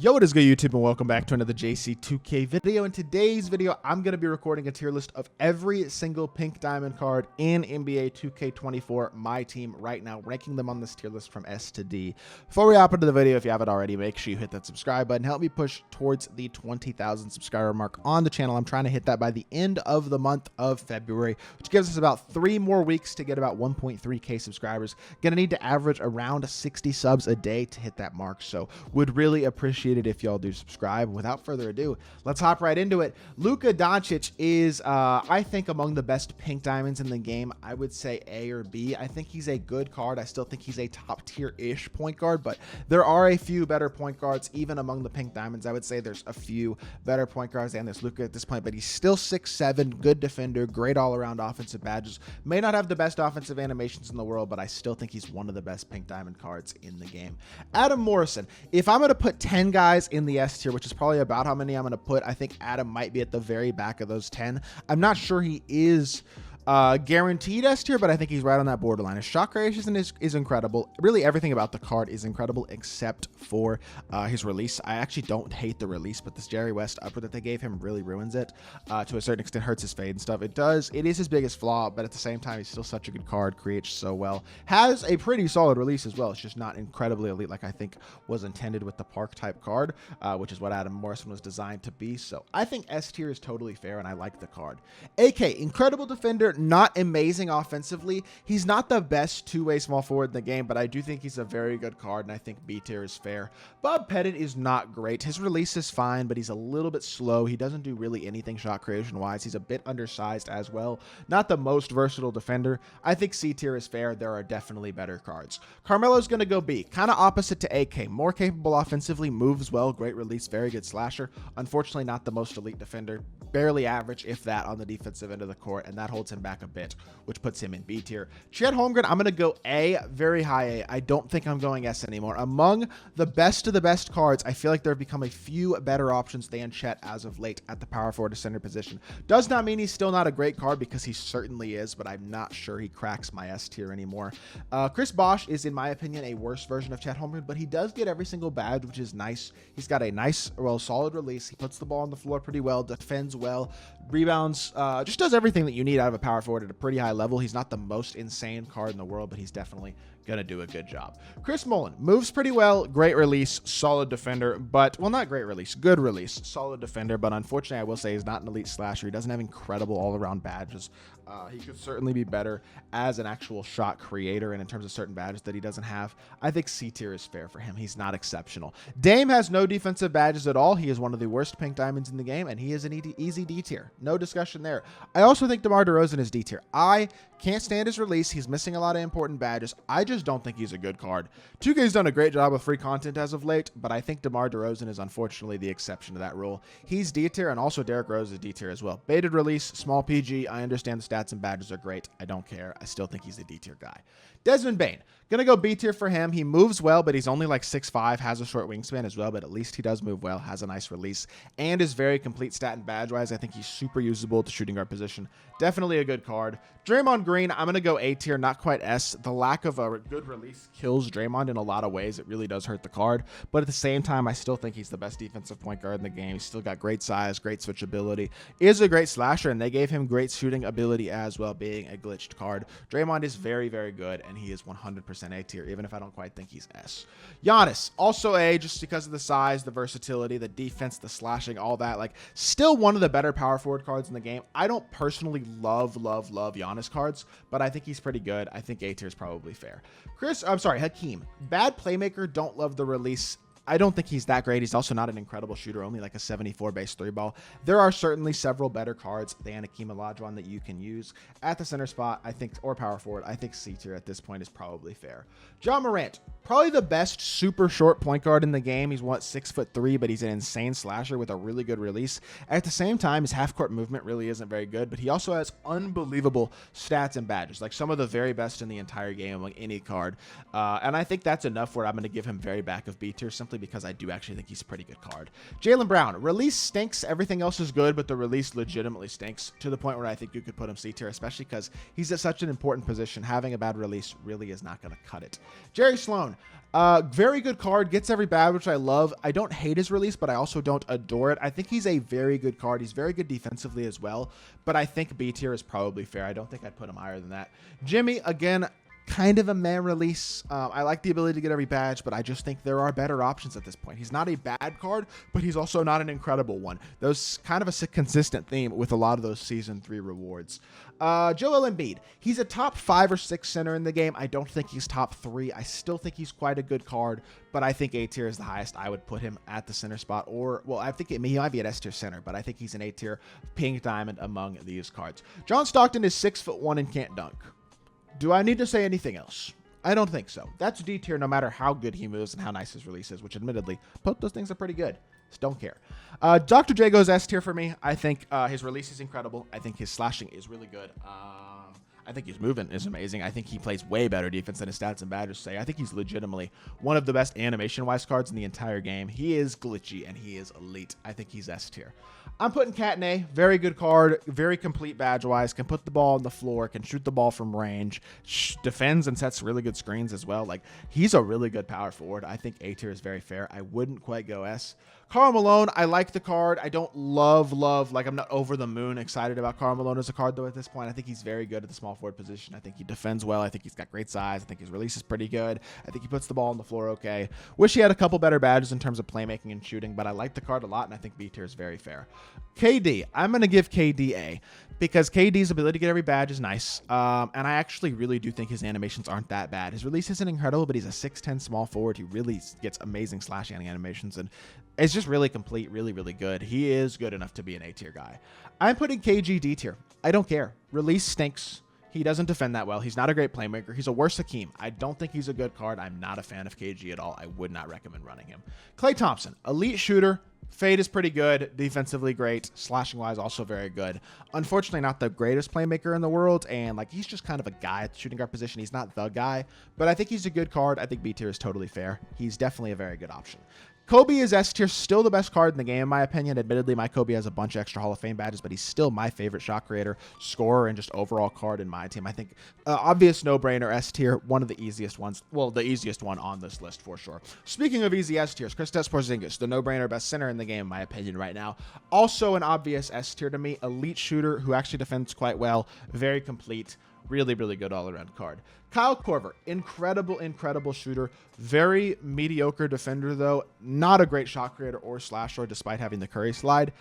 Yo, what is good, YouTube, and welcome back to another JC2K video. In today's video, I'm going to be recording a tier list of every single pink diamond card in NBA 2K24 MyTEAM right now, ranking them on this tier list from S to D. Before we hop into the video, if you haven't already, make sure you hit that subscribe button. Help me push towards the 20,000 subscriber mark on the channel. I'm trying to hit that by the end of the month of February, which gives us about 3 more weeks to get about 1.3K subscribers. Gonna need to average around 60 subs a day to hit that mark, so would really appreciate it if y'all do subscribe. Without further ado, let's hop right into it. Luka Doncic is, I think, among the best pink diamonds in the game. I would say A or B. I think he's a good card. I still think he's a top tier-ish point guard, but there are a few better point guards, even among the pink diamonds. I would say there's a few better point guards than this Luka at this point, but he's still 6'7", good defender, great all-around offensive badges. May not have the best offensive animations in the world, but I still think he's one of the best pink diamond cards in the game. Adam Morrison. If I'm going to put 10 guys in the S tier, which is probably about how many I'm going to put, I think Adam might be at the very back of those 10. I'm not sure he is guaranteed S tier, but I think he's right on that borderline. His shot creation is incredible. Really, everything about the card is incredible except for his release. I actually don't hate the release, but this Jerry West upper that they gave him really ruins it. To a certain extent, hurts his fade and stuff. It is his biggest flaw, but at the same time, he's still such a good card, creates so well. Has a pretty solid release as well. It's just not incredibly elite like I think was intended with the Park type card, which is what Adam Morrison was designed to be. So I think S tier is totally fair, and I like the card. AK, incredible defender, not amazing offensively. He's not the best two-way small forward in the game, but I do think he's a very good card, and I think B tier is fair. Bob Pettit is not great. His release is fine, but he's a little bit slow. He doesn't do really anything shot creation-wise. He's a bit undersized as well. Not the most versatile defender. I think C tier is fair. There are definitely better cards. Carmelo's going to go B. Kind of opposite to AK. More capable offensively, moves well, great release, very good slasher. Unfortunately, not the most elite defender. Barely average, if that, on the defensive end of the court, and that holds him back a bit, which puts him in B tier. Chet Holmgren, I'm going to go A, very high A. I don't think I'm going S anymore. Among the best of the best cards, I feel like there have become a few better options than Chet as of late at the power forward to center position. Does not mean he's still not a great card, because he certainly is, but I'm not sure he cracks my S tier anymore. Chris Bosh is, in my opinion, a worse version of Chet Holmgren, but he does get every single badge, which is nice. He's got a nice, well, solid release. He puts the ball on the floor pretty well, defends well, rebounds, just does everything that you need out of a power forward at a pretty high level. He's not the most insane card in the world, but he's definitely going to do a good job. Chris Mullin moves pretty well, great release, solid defender, but, well, not great release, good release, solid defender, but unfortunately, I will say he's not an elite slasher. He doesn't have incredible all-around badges. He could certainly be better as an actual shot creator, and in terms of certain badges that he doesn't have, I think C tier is fair for him. He's not exceptional. Dame has no defensive badges at all. He is one of the worst pink diamonds in the game, and he is an easy D tier. No discussion there. I also think DeMar DeRozan is D tier. I can't stand his release. He's missing a lot of important badges. I just don't think he's a good card. 2K's done a great job with free content as of late, but I think DeMar DeRozan is unfortunately the exception to that rule. He's D tier, and also Derrick Rose is D tier as well. Baited release, small PG. I understand the stats and badges are great. I don't care. I still think he's a D tier guy. Desmond Bane, gonna go B tier for him. He moves well, but he's only like 6'5", has a short wingspan as well, but at least he does move well, has a nice release, and is very complete stat and badge wise. I think he's super usable at the shooting guard position. Definitely a good card. Draymond Green, I'm gonna go A tier, not quite S. The lack of a good release kills Draymond in a lot of ways. It really does hurt the card, but at the same time, I still think he's the best defensive point guard in the game. He's still got great size, great switchability, is a great slasher, and they gave him great shooting ability as well, being a glitched card. Draymond is very, very good, and he is 100% A tier, even if I don't quite think he's S. Giannis, also A, just because of the size, the versatility, the defense, the slashing, all that. Like, still one of the better power forward cards in the game. I don't personally love Giannis cards, but I think he's pretty good. I think A tier is probably fair. Hakeem, bad playmaker, don't love the release. I don't think he's that great. He's also not an incredible shooter, only like a 74 base 3-ball. There are certainly several better cards than Hakeem Olajuwon that you can use at the center spot, I think, or power forward. I think C tier at this point is probably fair. John Morant, probably the best super short point guard in the game. He's 6'3", but he's an insane slasher with a really good release. At the same time, his half-court movement really isn't very good, but he also has unbelievable stats and badges, like some of the very best in the entire game among any card. And I think that's enough where I'm going to give him very back of B tier, simply because I do actually think he's a pretty good card. Jaylen Brown, release stinks. Everything else is good, but the release legitimately stinks to the point where I think you could put him C tier, especially because he's at such an important position. Having a bad release really is not going to cut it. Jerry Sloan, Very good card, gets every badge, which I love. I don't hate his release, but I also don't adore it. I think he's a very good card. He's very good defensively as well, but I think B tier is probably fair. I don't think I'd put him higher than that. Jimmy, again, kind of a meh release. I like the ability to get every badge, but I just think there are better options at this point. He's not a bad card, but he's also not an incredible one. Those kind of a consistent theme with a lot of those Season 3 rewards. Joel Embiid. He's a top 5 or 6 center in the game. I don't think he's top 3. I still think he's quite a good card, but I think A tier is the highest. I would put him at the center spot, or, well, I think he might be at S tier center, but I think he's an A tier pink diamond among these cards. John Stockton is 6'1" and can't dunk. Do I need to say anything else? I don't think so. That's D tier no matter how good he moves and how nice his release is, which admittedly, both those things are pretty good. Just don't care. Dr. J goes S tier for me. I think his release is incredible. I think his slashing is really good. I think his movement is amazing. I think he plays way better defense than his stats and badges say. I think he's legitimately one of the best animation-wise cards in the entire game. He is glitchy and he is elite. I think he's S tier. I'm putting Cat in A. Very good card. Very complete badge-wise. Can put the ball on the floor. Can shoot the ball from range. Defends and sets really good screens as well. Like, he's a really good power forward. I think A tier is very fair. I wouldn't quite go S. Karl Malone, I like the card. I don't love, like, I'm not over the moon excited about Karl Malone as a card, though, at this point. I think he's very good at the small forward position. I think he defends well. I think he's got great size. I think his release is pretty good. I think he puts the ball on the floor okay. Wish he had a couple better badges in terms of playmaking and shooting, but I like the card a lot, and I think B tier is very fair. KD, I'm going to give KD A, because KD's ability to get every badge is nice, and I actually really do think his animations aren't that bad. His release isn't incredible, but he's a 6'10" small forward. He really gets amazing slashing animations, and it's just really complete, really, really good. He is good enough to be an A tier guy. I'm putting KG D tier. I don't care. Release stinks. He doesn't defend that well. He's not a great playmaker. He's a worse Hakeem. I don't think he's a good card. I'm not a fan of KG at all. I would not recommend running him. Klay Thompson, elite shooter. Fade is pretty good. Defensively great. Slashing-wise, also very good. Unfortunately, not the greatest playmaker in the world, and like he's just kind of a guy at the shooting guard position. He's not the guy, but I think he's a good card. I think B tier is totally fair. He's definitely a very good option. Kobe is S tier, still the best card in the game, in my opinion. Admittedly, my Kobe has a bunch of extra Hall of Fame badges, but he's still my favorite shot creator, scorer, and just overall card in my team. I think obvious no-brainer S tier, one of the easiest ones. Well, the easiest one on this list for sure. Speaking of easy S tiers, Kristaps Porzingis, the no-brainer best center in the game, in my opinion, right now. Also an obvious S tier to me, elite shooter who actually defends quite well, very complete. Really, really good all-around card. Kyle Korver, incredible shooter. Very mediocre defender, though. Not a great shot creator or slasher, despite having the Curry slide.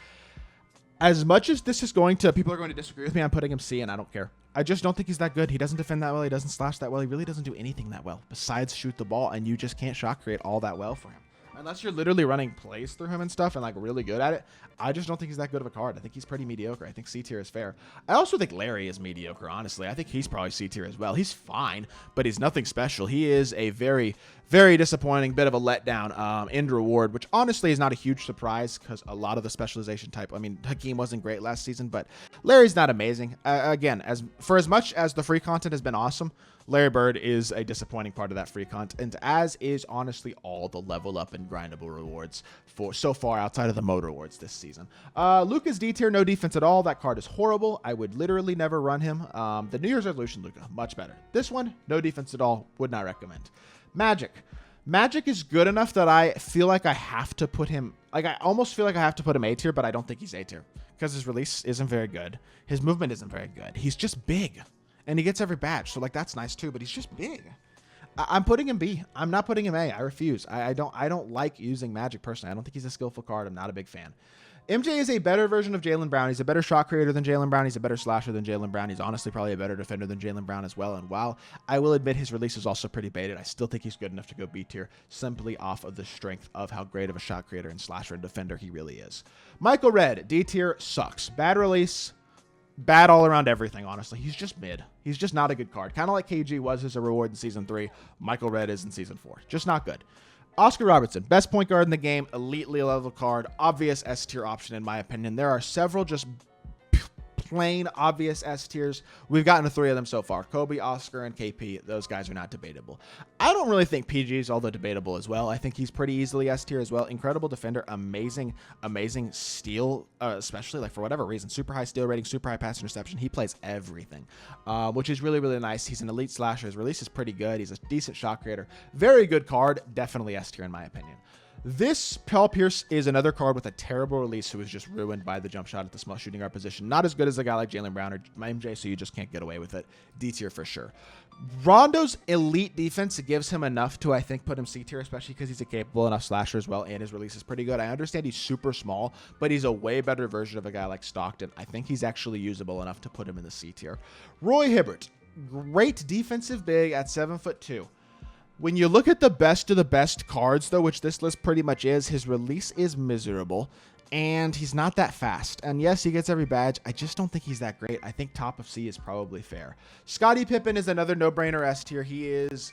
As much as this is people are going to disagree with me, I'm putting him C, and I don't care. I just don't think he's that good. He doesn't defend that well. He doesn't slash that well. He really doesn't do anything that well besides shoot the ball, and you just can't shot create all that well for him. Unless you're literally running plays through him and stuff and like really good at it, I just don't think he's that good of a card. I think he's pretty mediocre. I think C tier is fair. I also think Larry is mediocre, honestly. I think he's probably C tier as well. He's fine, but he's nothing special. He is a very, very disappointing bit of a letdown end reward, which honestly is not a huge surprise because a lot of the specialization type, I mean, Hakeem wasn't great last season, but Larry's not amazing. Again, as much as the free content has been awesome, Larry Bird is a disappointing part of that free content, as is honestly all the level up and grindable rewards for so far outside of the mode rewards this season. Luka's D tier, no defense at all. That card is horrible. I would literally never run him. The New Year's resolution Luka, much better. This one, no defense at all. Would not recommend. Magic is good enough that I feel like I have to put him, like I almost feel like I have to put him A tier, but I don't think he's A tier because his release isn't very good. His movement isn't very good. He's just big. And he gets every badge, so like that's nice too. But he's just big. I'm putting him B. I'm not putting him A. I refuse. I don't like using Magic personally. I don't think he's a skillful card. I'm not a big fan. MJ is a better version of Jaylen Brown. He's a better shot creator than Jaylen Brown. He's a better slasher than Jaylen Brown. He's honestly probably a better defender than Jaylen Brown as well. And while I will admit his release is also pretty baited, I still think he's good enough to go B tier simply off of the strength of how great of a shot creator and slasher and defender he really is. Michael Redd, D tier, sucks. Bad release. Bad all around everything, honestly. He's just mid. He's just not a good card. Kind of like KG was as a reward in Season 3. Michael Redd is in Season 4. Just not good. Oscar Robertson, best point guard in the game, elitely level card, obvious S tier option in my opinion. There are several just plain, obvious S tiers. We've gotten to 3 of them so far. Kobe, Oscar, and KP. Those guys are not debatable. I don't really think PG is, although debatable as well. I think he's pretty easily S tier as well. Incredible defender, amazing steal, especially like for whatever reason. Super high steal rating, super high pass interception. He plays everything, which is really, really nice. He's an elite slasher. His release is pretty good. He's a decent shot creator. Very good card. Definitely S tier in my opinion. This Paul Pierce is another card with a terrible release who was just ruined by the jump shot at the small shooting guard position. Not as good as a guy like Jaylen Brown or MJ, so you just can't get away with it. D tier for sure. Rondo's elite defense gives him enough to, I think, put him C tier, especially because he's a capable enough slasher as well, and his release is pretty good. I understand he's super small, but he's a way better version of a guy like Stockton. I think he's actually usable enough to put him in the C tier. Roy Hibbert, great defensive big at 7'2". When you look at the best of the best cards, though, which this list pretty much is, his release is miserable, and he's not that fast. And yes, he gets every badge. I just don't think he's that great. I think top of C is probably fair. Scottie Pippen is another no-brainer S tier. He is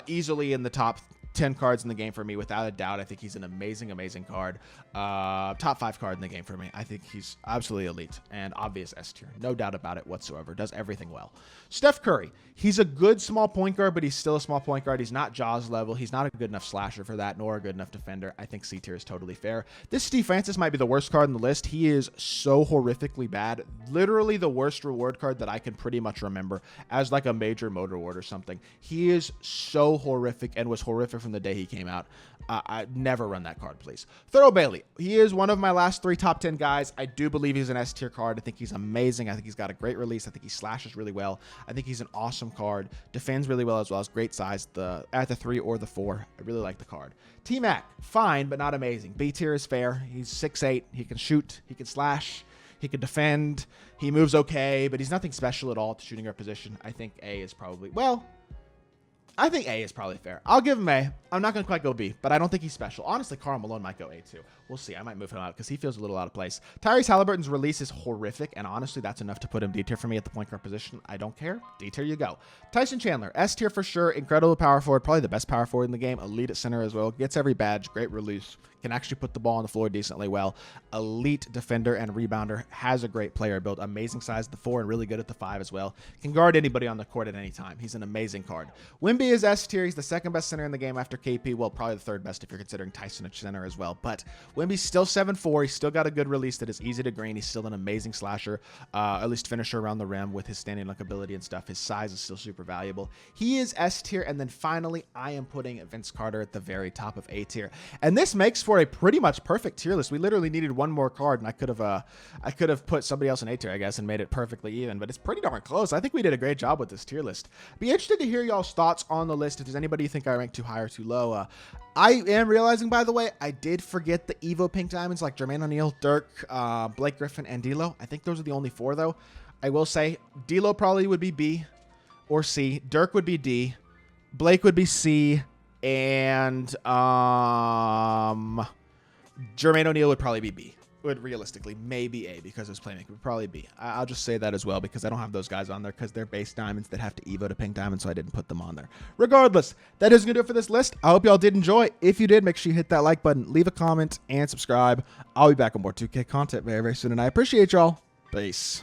easily in the top 10 cards in the game for me, without a doubt. I think he's an amazing card. Top 5 card in the game for me. I think he's absolutely elite and obvious S tier. No doubt about it whatsoever. Does everything well. Steph Curry. He's a good small point guard, but he's still a small point guard. He's not Jaws level. He's not a good enough slasher for that, nor a good enough defender. I think C tier is totally fair. This Steve Francis might be the worst card in the list. He is so horrifically bad. Literally the worst reward card that I can pretty much remember as like a major motor reward or something. He is so horrific and was horrific from the day he came out. I never run that card, please. Thurl Bailey. He is one of my last 3 top 10 guys. I do believe he's an S tier card. I think he's amazing. I think he's got a great release. I think he slashes really well. I think he's an awesome card. Defends really well as well as great size at the 3 or the 4. I really like the card. T-Mac, fine, but not amazing. B tier is fair. He's 6'8". He can shoot. He can slash. He can defend. He moves okay, but he's nothing special at all at the shooting guard position. I think A is probably, well, I think A is probably fair. I'll give him A. I'm not going to quite go B, but I don't think he's special. Honestly, Karl Malone might go A too. We'll see. I might move him out because he feels a little out of place. Tyrese Halliburton's release is horrific, and honestly, that's enough to put him D tier for me at the point guard position. I don't care. D tier you go. Tyson Chandler, S tier for sure. Incredible power forward. Probably the best power forward in the game. Elite at center as well. Gets every badge. Great release. Can actually put the ball on the floor decently well. Elite defender and rebounder. Has a great player build. Amazing size at the 4 and really good at the 5 as well. Can guard anybody on the court at any time. He's an amazing card. Wemby is S tier. He's the 2nd best center in the game after KP. Well, probably the 3rd best if you're considering Tyson at center as well. But Wemby's still 7'4". He's still got a good release that is easy to green. He's still an amazing slasher, at least finisher around the rim with his standing look ability and stuff. His size is still super valuable. He is S tier. And then finally, I am putting Vince Carter at the very top of A tier. And this makes for a pretty much perfect tier list. We literally needed one more card, and I could have put somebody else in A tier, I guess, and made it perfectly even. But it's pretty darn close. I think we did a great job with this tier list. Be interested to hear y'all's thoughts on the list. If there's anybody you think I ranked too high or too low. I am realizing, by the way, I did forget the Evo Pink Diamonds like Jermaine O'Neal, Dirk, Blake Griffin, and D'Lo. I think those are the only 4, though. I will say D'Lo probably would be B or C. Dirk would be D. Blake would be C. And Jermaine O'Neal would probably be B. Would realistically maybe A because of his playmaking. Would probably B. I'll just say that as well because I don't have those guys on there because they're base diamonds that have to Evo to pink diamonds, so I didn't put them on there. Regardless, that is going to do it for this list. I hope y'all did enjoy. If you did, make sure you hit that like button, leave a comment, and subscribe. I'll be back with more 2K content very, very soon, and I appreciate y'all. Peace.